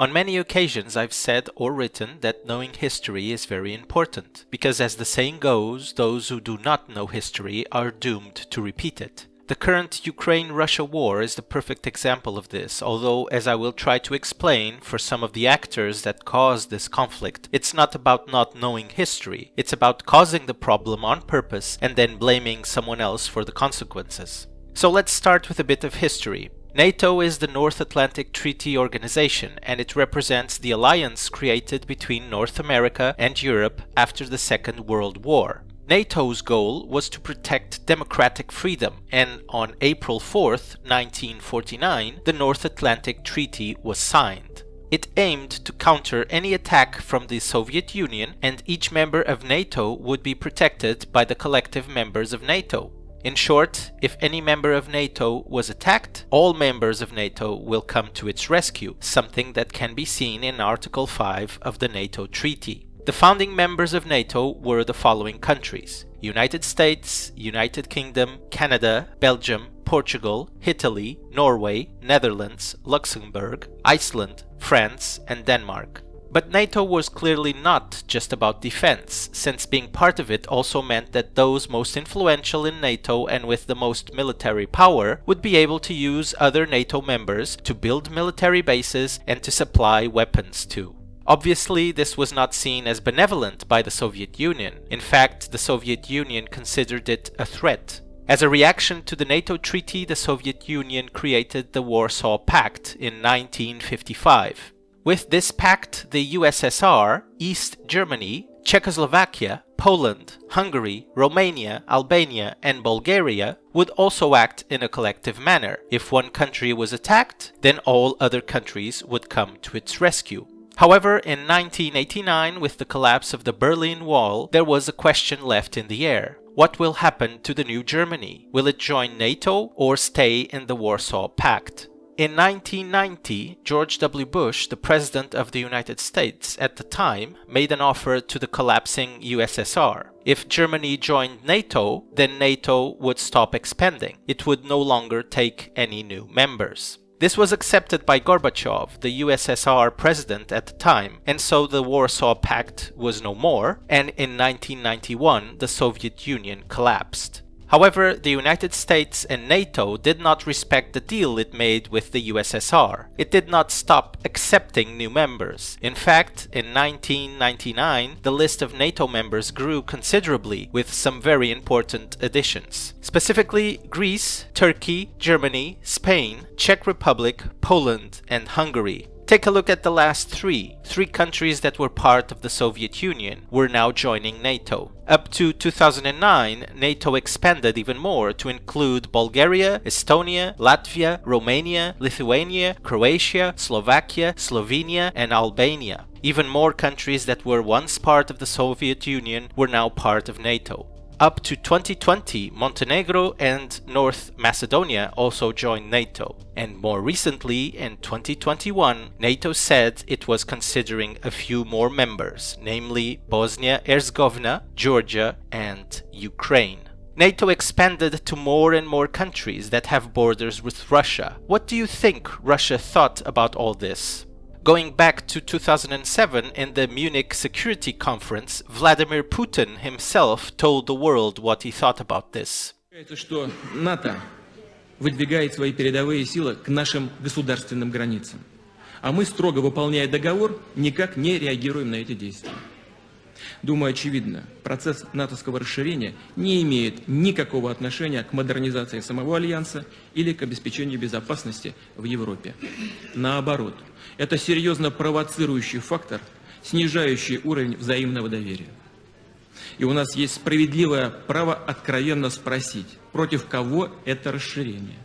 On many occasions I've said or written that knowing history is very important, because as the saying goes, those who do not know history are doomed to repeat it. The current Ukraine-Russia war is the perfect example of this, although, as I will try to explain, for some of the actors that caused this conflict, it's not about not knowing history, it's about causing the problem on purpose and then blaming someone else for the consequences. So let's start with a bit of history. NATO is the North Atlantic Treaty Organization, and it represents the alliance created between North America and Europe after the Second World War. NATO's goal was to protect democratic freedom, and on April 4th, 1949, the North Atlantic Treaty was signed. It aimed to counter any attack from the Soviet Union, and each member of NATO would be protected by the collective members of NATO. In short, if any member of NATO was attacked, all members of NATO will come to its rescue, something that can be seen in Article 5 of the NATO Treaty. The founding members of NATO were the following countries: United States, United Kingdom, Canada, Belgium, Portugal, Italy, Norway, Netherlands, Luxembourg, Iceland, France, and Denmark. But NATO was clearly not just about defense, since being part of it also meant that those most influential in NATO and with the most military power would be able to use other NATO members to build military bases and to supply weapons too. Obviously, this was not seen as benevolent by the Soviet Union. In fact, the Soviet Union considered it a threat. As a reaction to the NATO treaty, the Soviet Union created the Warsaw Pact in 1955. With this pact, the USSR, East Germany, Czechoslovakia, Poland, Hungary, Romania, Albania, and Bulgaria would also act in a collective manner. If one country was attacked, then all other countries would come to its rescue. However, in 1989, with the collapse of the Berlin Wall, there was a question left in the air. What will happen to the new Germany? Will it join NATO or stay in the Warsaw Pact? In 1990, George W. Bush, the President of the United States at the time, made an offer to the collapsing USSR. If Germany joined NATO, then NATO would stop expanding. It would no longer take any new members. This was accepted by Gorbachev, the USSR president at the time, and so the Warsaw Pact was no more, and in 1991 the Soviet Union collapsed. However, the United States and NATO did not respect the deal it made with the USSR. It did not stop accepting new members. In fact, in 1999, the list of NATO members grew considerably, with some very important additions. Specifically, Greece, Turkey, Germany, Spain, Czech Republic, Poland, and Hungary. Take a look at the last three. Three countries that were part of the Soviet Union were now joining NATO. Up to 2009, NATO expanded even more to include Bulgaria, Estonia, Latvia, Romania, Lithuania, Croatia, Slovakia, Slovenia, and Albania. Even more countries that were once part of the Soviet Union were now part of NATO. Up to 2020, Montenegro and North Macedonia also joined NATO. And more recently, in 2021, NATO said it was considering a few more members, namely Bosnia-Herzegovina, Georgia, and Ukraine. NATO expanded to more and more countries that have borders with Russia. What do you think Russia thought about all this? Going back to 2007, in the Munich Security Conference, Vladimir Putin himself told the world what he thought about this. Что НАТО выдвигает свои передовые силы к нашим государственным границам, а мы, строго выполняя договор, никак не реагируем на эти действия. Думаю, очевидно, процесс натовского расширения не имеет никакого отношения к модернизации самого Альянса или к обеспечению безопасности в Европе. Наоборот, это серьезно провоцирующий фактор, снижающий уровень взаимного доверия. И у нас есть справедливое право откровенно спросить, против кого это расширение.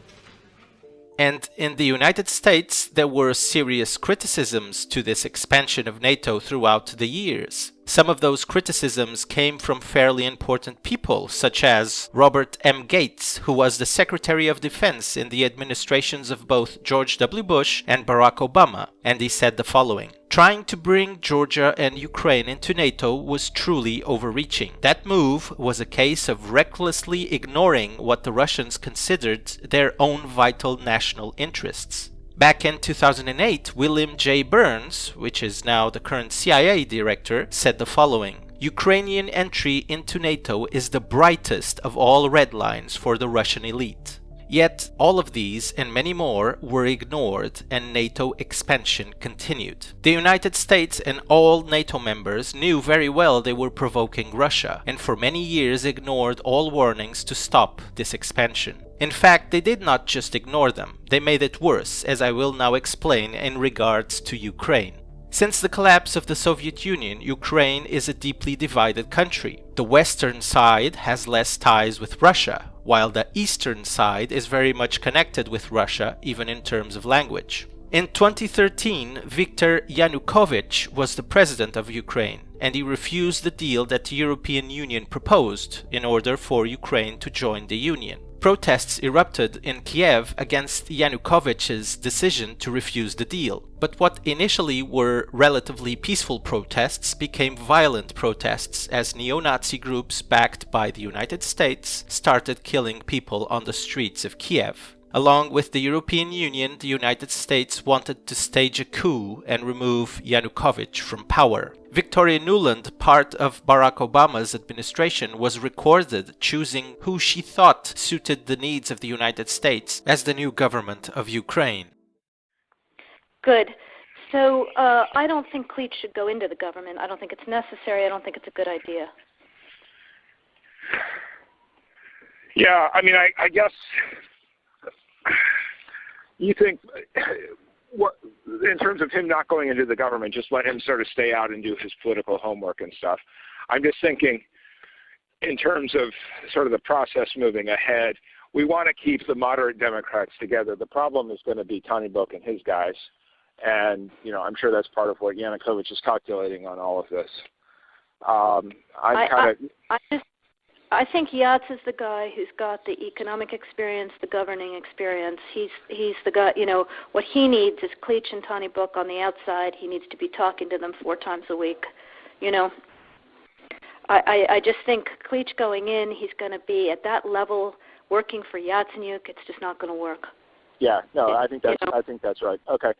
And in the United States, there were serious criticisms to this expansion of NATO throughout the years. Some of those criticisms came from fairly important people, such as Robert M. Gates, who was the Secretary of Defense in the administrations of both George W. Bush and Barack Obama, and he said the following: "Trying to bring Georgia and Ukraine into NATO was truly overreaching. That move was a case of recklessly ignoring what the Russians considered their own vital national interests. Back in 2008, William J. Burns, which is now the current CIA director, said the following: "Ukrainian entry into NATO is the brightest of all red lines for the Russian elite." Yet, all of these and many more were ignored and NATO expansion continued. The United States and all NATO members knew very well they were provoking Russia, and for many years ignored all warnings to stop this expansion. In fact, they did not just ignore them, they made it worse, as I will now explain in regards to Ukraine. Since the collapse of the Soviet Union, Ukraine is a deeply divided country. The western side has less ties with Russia, while the eastern side is very much connected with Russia, even in terms of language. In 2013, Viktor Yanukovych was the president of Ukraine, and he refused the deal that the European Union proposed in order for Ukraine to join the Union. Protests erupted in Kiev against Yanukovych's decision to refuse the deal. But what initially were relatively peaceful protests became violent protests as neo-Nazi groups backed by the United States started killing people on the streets of Kiev. Along with the European Union, the United States wanted to stage a coup and remove Yanukovych from power. Victoria Nuland, part of Barack Obama's administration, was recorded choosing who she thought suited the needs of the United States as the new government of Ukraine. Good. So I don't think Klitsch should go into the government. I don't think it's necessary. I don't think it's a good idea. Yeah, I mean, I guess you think, what, in terms of him not going into the government, just let him sort of stay out and do his political homework and stuff. I'm just thinking in terms of sort of the process moving ahead, we want to keep the moderate Democrats together. The problem is going to be Tony Book and his guys. And, you know, I'm sure that's part of what Yanukovych is calculating on all of this. I think Yats is the guy who's got the economic experience, the governing experience. He's the guy, you know, what he needs is Klitsch and Tony Book on the outside. He needs to be talking to them 4 times a week, you know. I just think Klitsch going in, he's going to be at that level working for Yatsenyuk. It's just not going to work. Yeah, no, I think that's right. Okay,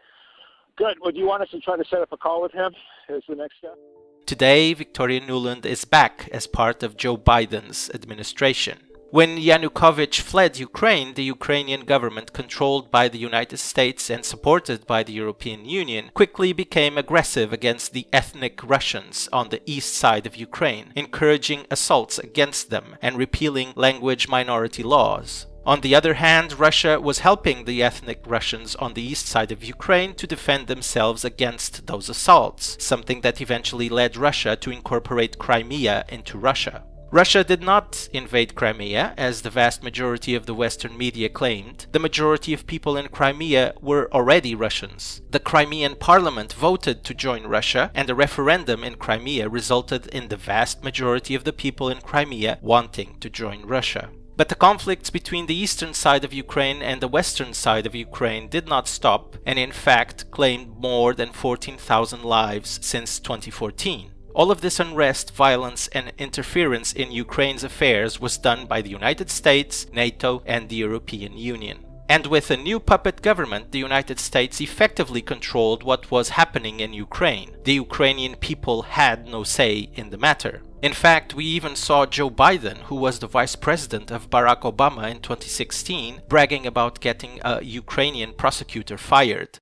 good. Well, do you want us to try to set up a call with him as the next step? Today, Victoria Nuland is back as part of Joe Biden's administration. When Yanukovych fled Ukraine, the Ukrainian government, controlled by the United States and supported by the European Union, quickly became aggressive against the ethnic Russians on the east side of Ukraine, encouraging assaults against them and repealing language minority laws. On the other hand, Russia was helping the ethnic Russians on the east side of Ukraine to defend themselves against those assaults, something that eventually led Russia to incorporate Crimea into Russia. Russia did not invade Crimea, as the vast majority of the Western media claimed. The majority of people in Crimea were already Russians. The Crimean parliament voted to join Russia, and a referendum in Crimea resulted in the vast majority of the people in Crimea wanting to join Russia. But the conflicts between the eastern side of Ukraine and the western side of Ukraine did not stop, and in fact claimed more than 14,000 lives since 2014. All of this unrest, violence, and interference in Ukraine's affairs was done by the United States, NATO, and the European Union. And with a new puppet government, the United States effectively controlled what was happening in Ukraine. The Ukrainian people had no say in the matter. In fact, we even saw Joe Biden, who was the vice president of Barack Obama in 2016, bragging about getting a Ukrainian prosecutor fired.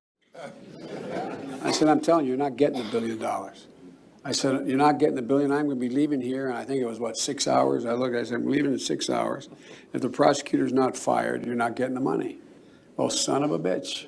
I said, I'm telling you, you're not getting $1 billion. I said, you're not getting $1 billion. I'm going to be leaving here. And I think it was, 6 hours? I said, I'm leaving in 6 hours. If the prosecutor's not fired, you're not getting the money. Well, son of a bitch.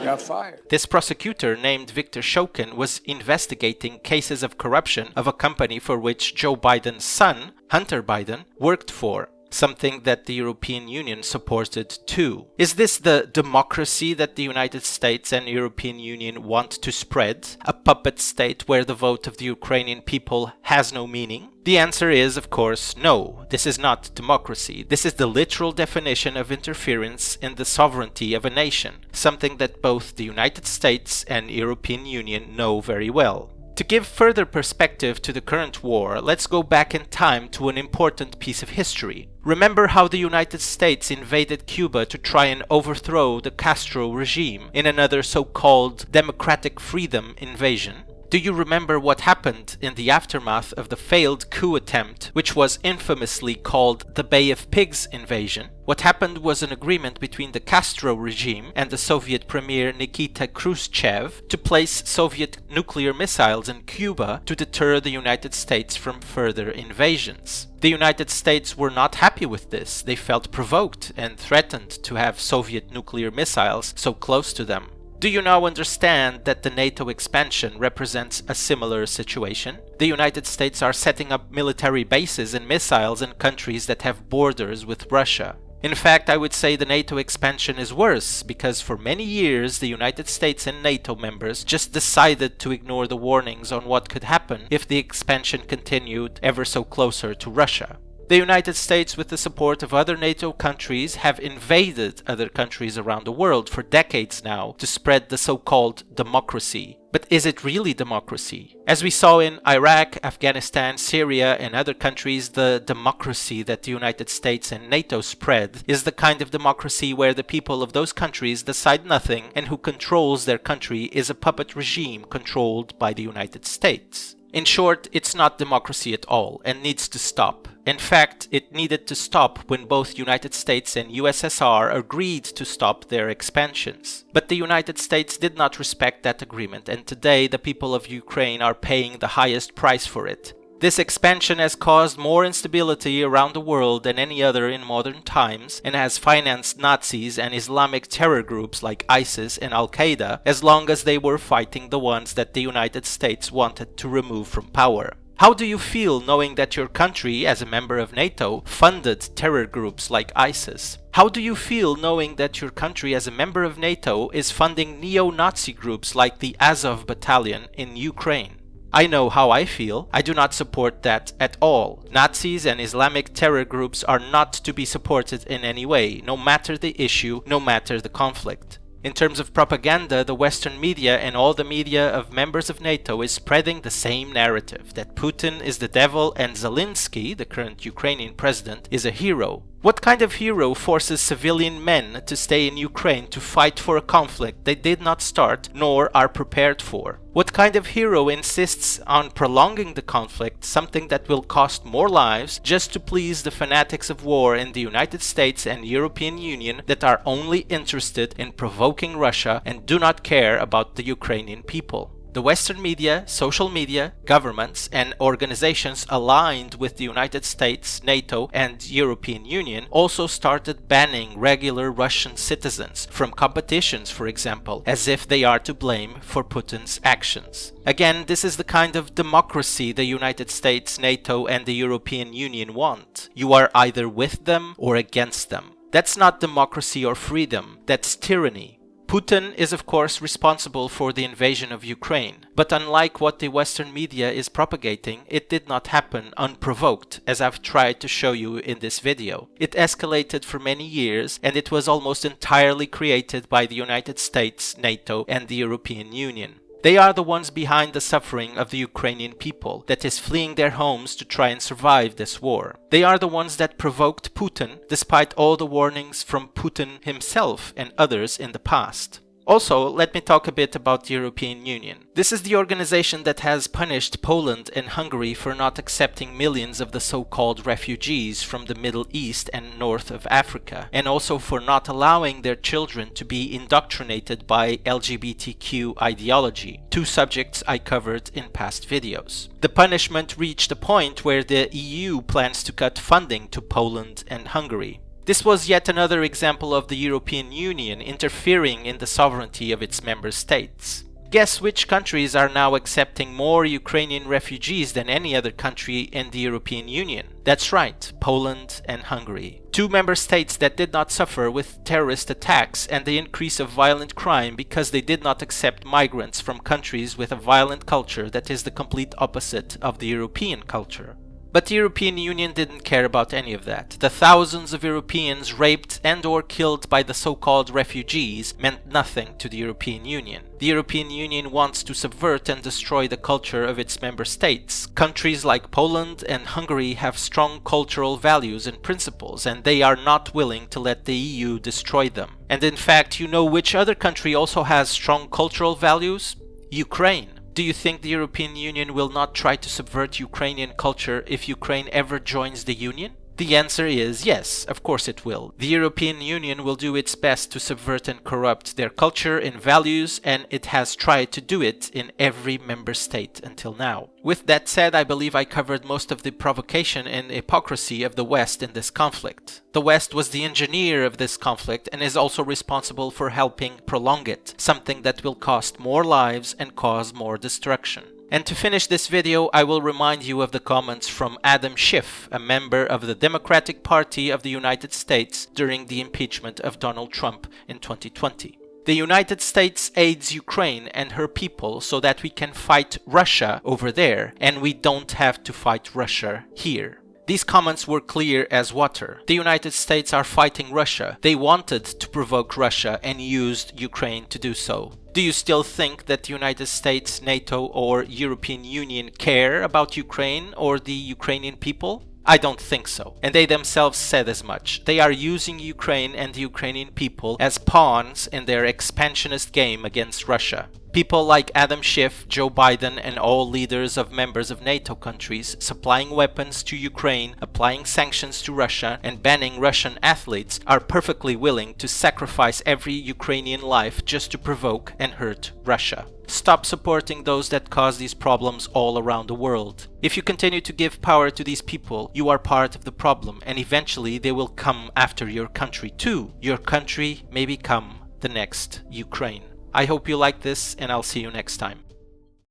Got fired. This prosecutor, named Victor Shokin, was investigating cases of corruption of a company for which Joe Biden's son, Hunter Biden, worked for. Something that the European Union supported too. Is this the democracy that the United States and European Union want to spread? A puppet state where the vote of the Ukrainian people has no meaning? The answer is, of course, no. This is not democracy. This is the literal definition of interference in the sovereignty of a nation, something that both the United States and European Union know very well. To give further perspective to the current war, let's go back in time to an important piece of history. Remember how the United States invaded Cuba to try and overthrow the Castro regime in another so-called democratic freedom invasion? Do you remember what happened in the aftermath of the failed coup attempt, which was infamously called the Bay of Pigs invasion? What happened was an agreement between the Castro regime and the Soviet Premier Nikita Khrushchev to place Soviet nuclear missiles in Cuba to deter the United States from further invasions. The United States were not happy with this. They felt provoked and threatened to have Soviet nuclear missiles so close to them. Do you now understand that the NATO expansion represents a similar situation? The United States are setting up military bases and missiles in countries that have borders with Russia. In fact, I would say the NATO expansion is worse, because for many years the United States and NATO members just decided to ignore the warnings on what could happen if the expansion continued ever so closer to Russia. The United States, with the support of other NATO countries, have invaded other countries around the world for decades now to spread the so-called democracy. But is it really democracy? As we saw in Iraq, Afghanistan, Syria and other countries, the democracy that the United States and NATO spread is the kind of democracy where the people of those countries decide nothing, and who controls their country is a puppet regime controlled by the United States. In short, it's not democracy at all and needs to stop. In fact, it needed to stop when both United States and USSR agreed to stop their expansions. But the United States did not respect that agreement, and today the people of Ukraine are paying the highest price for it. This expansion has caused more instability around the world than any other in modern times, and has financed Nazis and Islamic terror groups like ISIS and Al-Qaeda, as long as they were fighting the ones that the United States wanted to remove from power. How do you feel knowing that your country, as a member of NATO, funded terror groups like ISIS? How do you feel knowing that your country, as a member of NATO, is funding neo-Nazi groups like the Azov Battalion in Ukraine? I know how I feel. I do not support that at all. Nazis and Islamic terror groups are not to be supported in any way, no matter the issue, no matter the conflict. In terms of propaganda, the Western media and all the media of members of NATO is spreading the same narrative, that Putin is the devil and Zelensky, the current Ukrainian president, is a hero. What kind of hero forces civilian men to stay in Ukraine to fight for a conflict they did not start nor are prepared for? What kind of hero insists on prolonging the conflict, something that will cost more lives, just to please the fanatics of war in the United States and European Union that are only interested in provoking Russia and do not care about the Ukrainian people? The Western media, social media, governments and organizations aligned with the United States, NATO and European Union also started banning regular Russian citizens from competitions, for example, as if they are to blame for Putin's actions. Again, this is the kind of democracy the United States, NATO and the European Union want. You are either with them or against them. That's not democracy or freedom, that's tyranny. Putin is of course responsible for the invasion of Ukraine, but unlike what the Western media is propagating, it did not happen unprovoked, as I've tried to show you in this video. It escalated for many years, and it was almost entirely created by the United States, NATO and the European Union. They are the ones behind the suffering of the Ukrainian people that is fleeing their homes to try and survive this war. They are the ones that provoked Putin, despite all the warnings from Putin himself and others in the past. Also, let me talk a bit about the European Union. This is the organization that has punished Poland and Hungary for not accepting millions of the so-called refugees from the Middle East and north of Africa, and also for not allowing their children to be indoctrinated by LGBTQ ideology, two subjects I covered in past videos. The punishment reached a point where the EU plans to cut funding to Poland and Hungary. This was yet another example of the European Union interfering in the sovereignty of its member states. Guess which countries are now accepting more Ukrainian refugees than any other country in the European Union? That's right, Poland and Hungary. Two member states that did not suffer with terrorist attacks and the increase of violent crime because they did not accept migrants from countries with a violent culture that is the complete opposite of the European culture. But the European Union didn't care about any of that. The thousands of Europeans raped and/or killed by the so-called refugees meant nothing to the European Union. The European Union wants to subvert and destroy the culture of its member states. Countries like Poland and Hungary have strong cultural values and principles, and they are not willing to let the EU destroy them. And in fact, you know which other country also has strong cultural values? Ukraine. Do you think the European Union will not try to subvert Ukrainian culture if Ukraine ever joins the Union? The answer is yes, of course it will. The European Union will do its best to subvert and corrupt their culture and values, and it has tried to do it in every member state until now. With that said, I believe I covered most of the provocation and hypocrisy of the West in this conflict. The West was the engineer of this conflict and is also responsible for helping prolong it, something that will cost more lives and cause more destruction. And to finish this video, I will remind you of the comments from Adam Schiff, a member of the Democratic Party of the United States during the impeachment of Donald Trump in 2020. The United States aids Ukraine and her people so that we can fight Russia over there, and we don't have to fight Russia here. These comments were clear as water. The United States are fighting Russia. They wanted to provoke Russia and used Ukraine to do so. Do you still think that the United States, NATO, or European Union care about Ukraine or the Ukrainian people? I don't think so. And they themselves said as much. They are using Ukraine and the Ukrainian people as pawns in their expansionist game against Russia. People like Adam Schiff, Joe Biden, and all leaders of members of NATO countries supplying weapons to Ukraine, applying sanctions to Russia, and banning Russian athletes are perfectly willing to sacrifice every Ukrainian life just to provoke and hurt Russia. Stop supporting those that cause these problems all around the world. If you continue to give power to these people, you are part of the problem, and eventually they will come after your country too. Your country may become the next Ukraine. I hope you like this, and I'll see you next time.